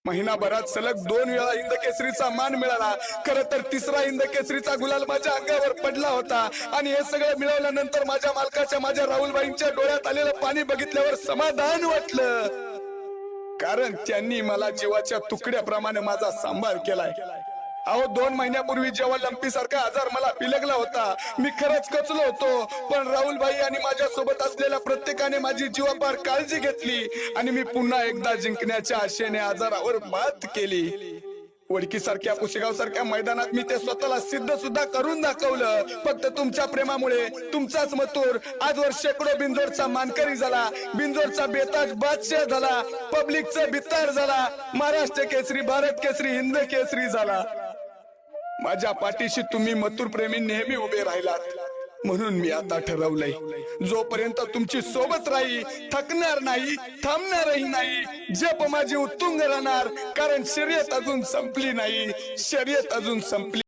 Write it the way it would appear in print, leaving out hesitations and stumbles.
महिनाभरात सलग 2 वेळा हिंद केसरीचा मान मिळाला। खरं तर तिसरा हिंद केसरीचा गुलाल माझ्या अंगावर पडला होता आणि हे सगळं मिळवल्यानंतर माझ्या मालकाच्या, माझ्या राहुलबाईंच्या डोळ्यात आलेलं पाणी बघितल्यावर समाधान वाटलं, कारण त्यांनी मला जीवाच्या तुकड्याप्रमाणे माझा सांभाळ केलाय। अहो 2 महिन्यापूर्वी जेव्हा लंपी सारखा आजार मला पिलगला होता, मी खरंच कचलो होतो, पण राहुलबाई आणि माझ्या सोबत असलेल्या प्रत्येकाने माझी जीवापार काळजी घेतली आणि मी पुन्हा एकदा जिंकण्याच्या आशेने आजारावर मात केली। वडकी सारख्या, पुशेगाव सारख्या मैदानात मी ते स्वतःला सिद्ध सुद्धा करून दाखवलं। फक्त तुमच्या प्रेमामुळे, तुमचाच मथुर आजवर शेकडो बिंजोरचा मानकरी झाला, बिंजोरचा बेताज बादशाह झाला, पब्लिकचा भित्तार झाला, महाराष्ट्र केसरी, भारत केसरी, हिंद केसरी झाला। माझ्या पाठीशी तुम्ही मथुर प्रेमी नेहमी उभे राहिलात, म्हणून मी आता ठरवलंय, जोपर्यंत तुमची सोबत राही, थकणार नाही, थांबणारही नाही, जप माझी उत्तुंग राहणार, कारण शर्यत अजून संपली नाही, शर्यत अजून संपली